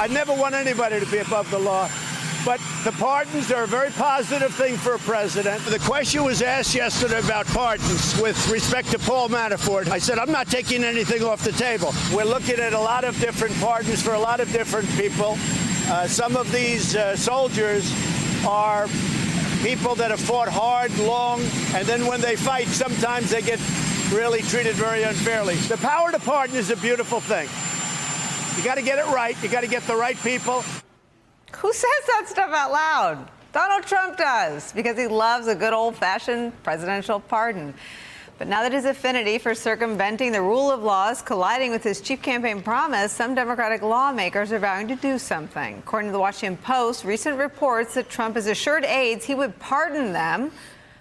I never want anybody to be above the law. But the pardons are a very positive thing for a president. The question was asked yesterday about pardons with respect to Paul Manafort. I said, I'm not taking anything off the table. We're looking at a lot of different pardons for a lot of different people. Some of these soldiers are people that have fought hard, long, and then when they fight, sometimes they get really treated very unfairly. The power to pardon is a beautiful thing. You got to get it right. You got to get the right people. Who says that stuff out loud? Donald Trump does, because he loves a good old-fashioned presidential pardon. But now that his affinity for circumventing the rule of law is colliding with his chief campaign promise, some Democratic lawmakers are vowing to do something. According to the Washington Post, recent reports that Trump has assured aides he would pardon them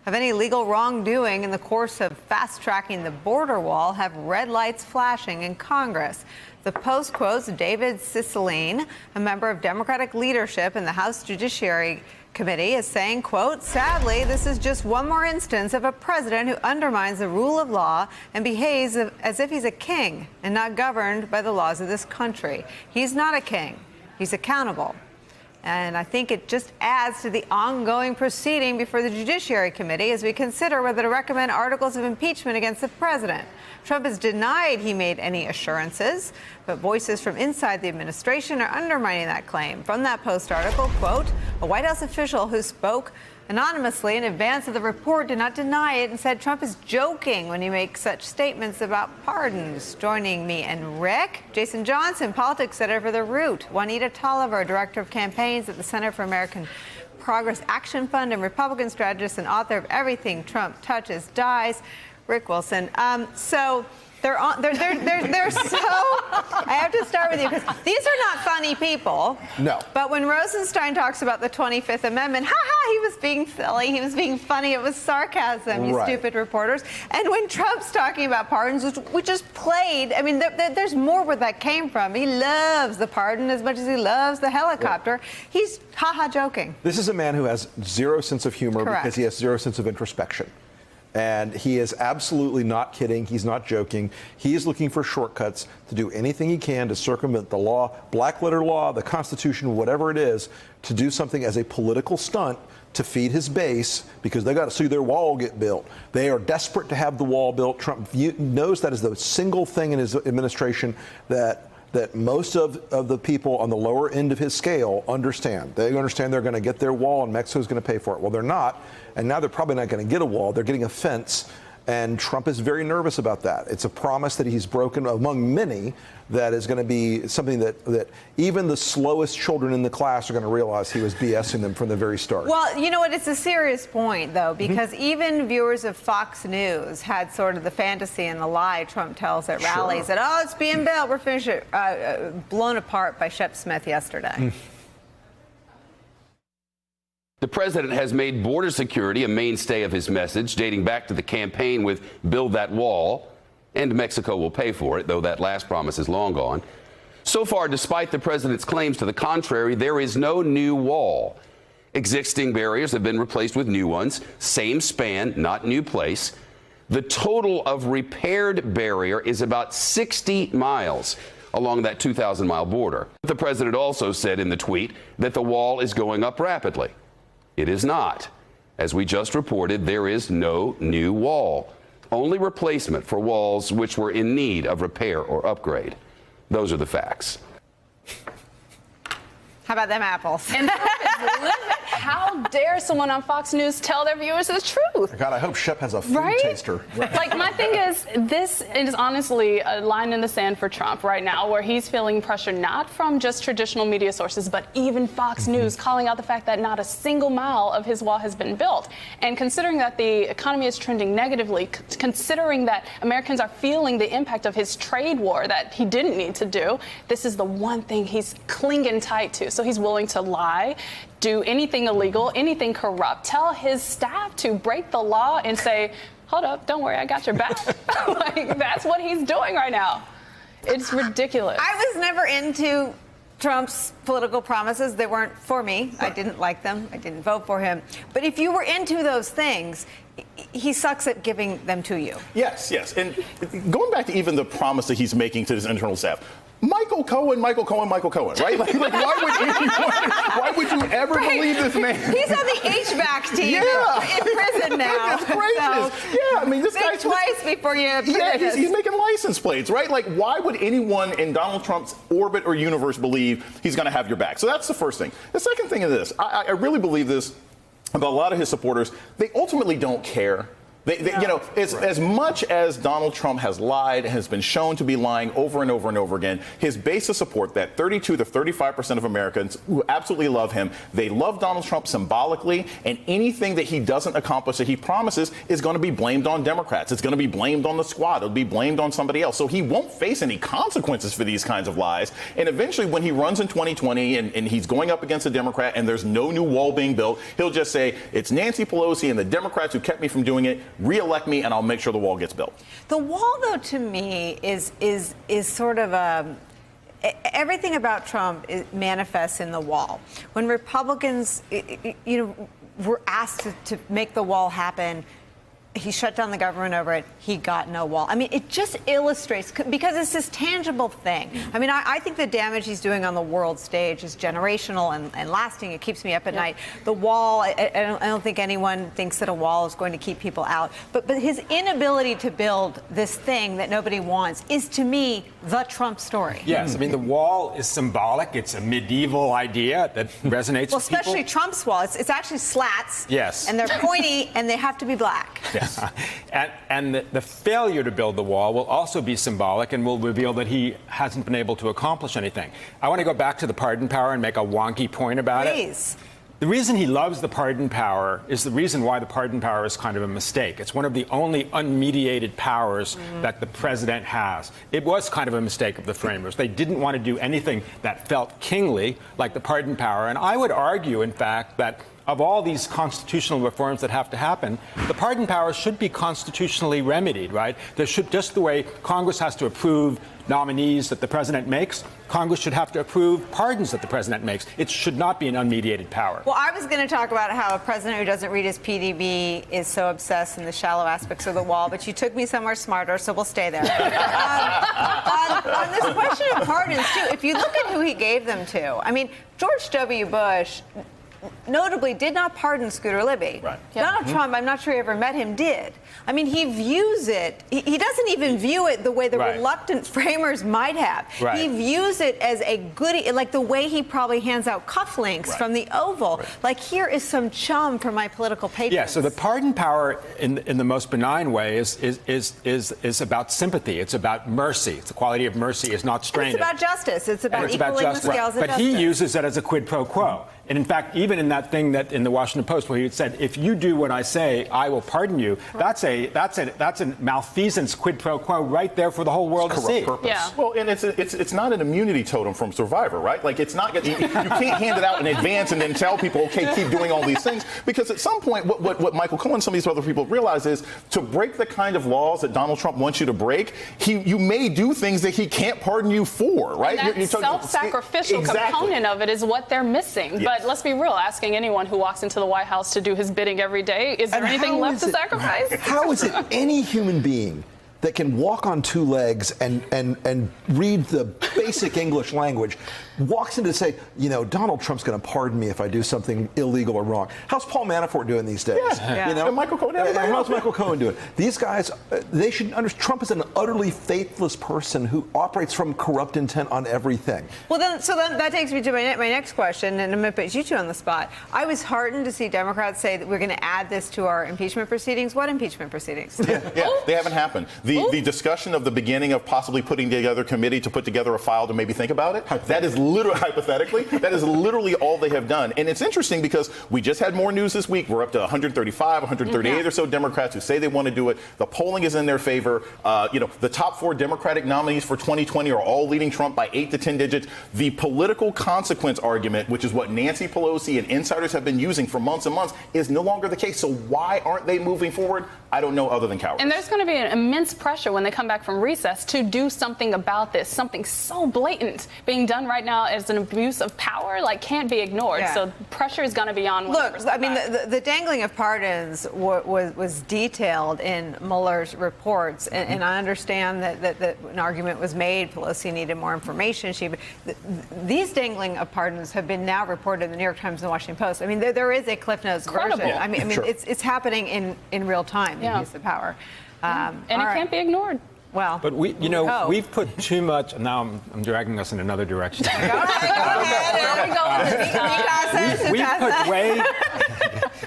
of any legal wrongdoing in the course of fast-tracking the border wall have red lights flashing in Congress. The Post quotes David Cicilline, a member of Democratic leadership in the House Judiciary Committee, as saying, quote, sadly, this is just one more instance of a president who undermines the rule of law and behaves as if he's a king and not governed by the laws of this country. He's not a king. He's accountable. And I think it just adds to the ongoing proceeding before the Judiciary Committee as we consider whether to recommend articles of impeachment against the president. Trump has denied he made any assurances, but voices from inside the administration are undermining that claim. From that Post article, quote, a White House official who spoke anonymously in advance of the report did not deny it and said Trump is joking when he makes such statements about pardons. Joining me and Rick, Jason Johnson, politics editor for The Root, Juanita Tolliver, director of campaigns at the Center for American Progress Action Fund and Republican strategist and author of Everything Trump Touches Dies, Rick Wilson. So they're so, I have to start with you because these are not funny people. No. But when Rosenstein talks about the 25th Amendment, he was being silly, he was being funny, it was sarcasm, you stupid reporters. And when Trump's talking about pardons, which we just played, I mean, there's more where that came from. He loves the pardon as much as he loves the helicopter. Right. He's joking. This is a man who has zero sense of humor because he has zero sense of introspection. And he is absolutely not kidding. He's not joking. He is looking for shortcuts to do anything he can to circumvent the law, black letter law, the Constitution, whatever it is, to do something as a political stunt to feed his base because they got to see their wall get built. They are desperate to have the wall built. Trump knows that is the single thing in his administration that most of the people on the lower end of his scale understand. They understand they're going to get their wall and Mexico's going to pay for it. Well, they're not. And now they're probably not going to get a wall. They're getting a fence. And Trump is very nervous about that. It's a promise that he's broken among many that is going to be something that even the slowest children in the class are going to realize he was BSing them from the very start. Well, you know what? It's a serious point, though, because even viewers of Fox News had sort of the fantasy and the lie Trump tells at rallies that, oh, it's being built, we're finished, blown apart by Shep Smith yesterday. The president has made border security a mainstay of his message, dating back to the campaign with Build That Wall, and Mexico will pay for it, though that last promise is long gone. So far, despite the president's claims to the contrary, there is no new wall. Existing barriers have been replaced with new ones, same span, not new place. The total of repaired barrier is about 60 miles along that 2,000-mile border. The president also said in the tweet that the wall is going up rapidly. It is not. As we just reported, there is no new wall, only replacement for walls which were in need of repair or upgrade. Those are the facts. How about them apples? And how dare someone on Fox News tell their viewers the truth? God, I hope Shep has a food taster. Like, my thing is, this is honestly a line in the sand for Trump right now, where he's feeling pressure not from just traditional media sources, but even Fox News, calling out the fact that not a single mile of his wall has been built. And considering that the economy is trending negatively, considering that Americans are feeling the impact of his trade war that he didn't need to do, this is the one thing he's clinging tight to. So he's willing to lie, do anything illegal, anything corrupt, tell his staff to break the law and say, hold up, don't worry, I got your back. Like, that's what he's doing right now. It's ridiculous. I was never into Trump's political promises. They weren't for me. I didn't like them. I didn't vote for him. But if you were into those things, he sucks at giving them to you. Yes, yes. And going back to even the promise that he's making to his internal staff, Michael Cohen, right? Like why would you ever believe this man? He's on the HVAC team in prison now. Goodness gracious. So, yeah, I mean, this guy twice before you. He's making license plates, right? Like, why would anyone in Donald Trump's orbit or universe believe he's going to have your back? So that's the first thing. The second thing is this: I really believe this about a lot of his supporters. They ultimately don't care. You know, as much as Donald Trump has lied and has been shown to be lying over and over and over again, his base of support, that 32 to 35% of Americans who absolutely love him, they love Donald Trump symbolically, and anything that he doesn't accomplish that he promises is going to be blamed on Democrats. It's going to be blamed on the squad. It'll be blamed on somebody else. So he won't face any consequences for these kinds of lies. And eventually, when he runs in 2020 and he's going up against a Democrat and there's no new wall being built, he'll just say, it's Nancy Pelosi and the Democrats who kept me from doing it. Re-elect me, and I'll make sure the wall gets built. The wall, though, to me, is sort of everything about Trump manifests in the wall. When Republicans, were asked to make the wall happen, he shut down the government over it. He got no wall. I mean, it just illustrates, because it's this tangible thing. I mean, I think the damage he's doing on the world stage is generational and lasting. It keeps me up at night. The wall, I don't think anyone thinks that a wall is going to keep people out. But his inability to build this thing that nobody wants is, to me, the Trump story. Yes, I mean, the wall is symbolic. It's a medieval idea that resonates with people. Especially Trump's wall. It's actually slats. Yes. And they're pointy, and they have to be black. Yes. And the failure to build the wall will also be symbolic and will reveal that he hasn't been able to accomplish anything. I want to go back to the pardon power and make a wonky point about it. Please. The reason he loves the pardon power is the reason why the pardon power is kind of a mistake. It's one of the only unmediated powers that the president has. It was kind of a mistake of the framers. They didn't want to do anything that felt kingly, like the pardon power. And I would argue, in fact, that of all these constitutional reforms that have to happen, the pardon power should be constitutionally remedied, right? There should, just the way Congress has to approve nominees that the president makes, Congress should have to approve pardons that the president makes. It should not be an unmediated power. Well, I was going to talk about how a president who doesn't read his PDB is so obsessed in the shallow aspects of the wall, but you took me somewhere smarter, so we'll stay there. On this question of pardons, too, if you look at who he gave them to, I mean, George W. Bush notably did not pardon Scooter Libby. Right. Donald Trump, I'm not sure he ever met him, did. I mean, he views it, he doesn't even view it the way the reluctant framers might have. He views it as a goodie, like the way he probably hands out cufflinks from the Oval. Like, here is some chum for my political patrons. Yeah, so the pardon power in the most benign way is about sympathy. It's about mercy. It's the quality of mercy is not strained. It's about justice. It's about equaling the scales of But justice. he uses it as a quid pro quo. And in fact, even in that thing that in the Washington Post where he said, if you do what I say, I will pardon you, that's a malfeasance quid pro quo right there for the whole world to see. Yeah. Well, and it's not an immunity totem from Survivor, right? Like, it's not, you can't hand it out in advance and then tell people, okay, keep doing all these things. Because at some point, what Michael Cohen and some of these other people realize is to break the kind of laws that Donald Trump wants you to break, you may do things that he can't pardon you for, right? And that self-sacrificial component of it is what they're missing. Yes. But let's be real, asking anyone who walks into the White House to do his bidding every day, is there anything left to sacrifice? How is it any human being that can walk on two legs and read the basic English language walks in to say, Donald Trump's going to pardon me if I do something illegal or wrong? How's Paul Manafort doing these days? And Michael Cohen. How's Michael Cohen doing? These guys, they should understand Trump is an utterly faithless person who operates from corrupt intent on everything. Well, then that takes me to my next question, and I'm going to put you two on the spot. I was heartened to see Democrats say that we're going to add this to our impeachment proceedings. What impeachment proceedings? They haven't happened. The discussion of the beginning of possibly putting together a committee to put together a file to maybe think about it, that is literally, hypothetically, that is literally all they have done. And it's interesting because we just had more news this week. We're up to 135, 138 or so Democrats who say they want to do it. The polling is in their favor. The top 4 Democratic nominees for 2020 are all leading Trump by 8 to 10 digits. The political consequence argument, which is what Nancy Pelosi and insiders have been using for months and months, is no longer the case. So why aren't they moving forward? I don't know, other than cowardice. And there's going to be an immense pressure when they come back from recess to do something about this. Something so blatant being done right now as an abuse of power, like, can't be ignored. Yeah. So pressure is going to be on. Look, I mean, the dangling of pardons was detailed in Mueller's reports, and I understand that an argument was made. Pelosi needed more information. These dangling of pardons have been now reported in the New York Times and the Washington Post. I mean, there is a Cliff Notes version. I mean, Sure. it's happening in real time. The use of power, and it can't be ignored. Well, but we've put too much. Now I'm dragging us in another direction.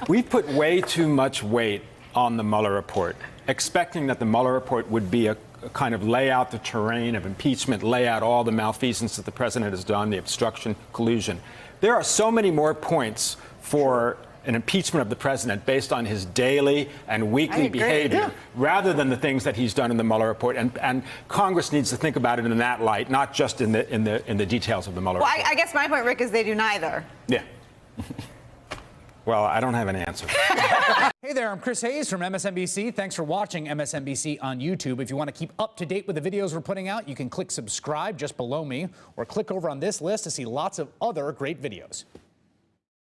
We've put way too much weight on the Mueller report, expecting that the Mueller report would be a kind of lay out the terrain of impeachment, lay out all the malfeasance that the president has done, the obstruction, collusion. There are so many more points for an impeachment of the president based on his daily and weekly behavior, rather than the things that he's done in the Mueller report. And Congress needs to think about it in that light, not just in the details of the Mueller report. I guess my point, Rick, is they do neither. Yeah. Well, I don't have an answer. Hey there, I'm Chris Hayes from MSNBC. Thanks for watching MSNBC on YouTube. If you want to keep up to date with the videos we're putting out, you can click subscribe just below me, or click over on this list to see lots of other great videos.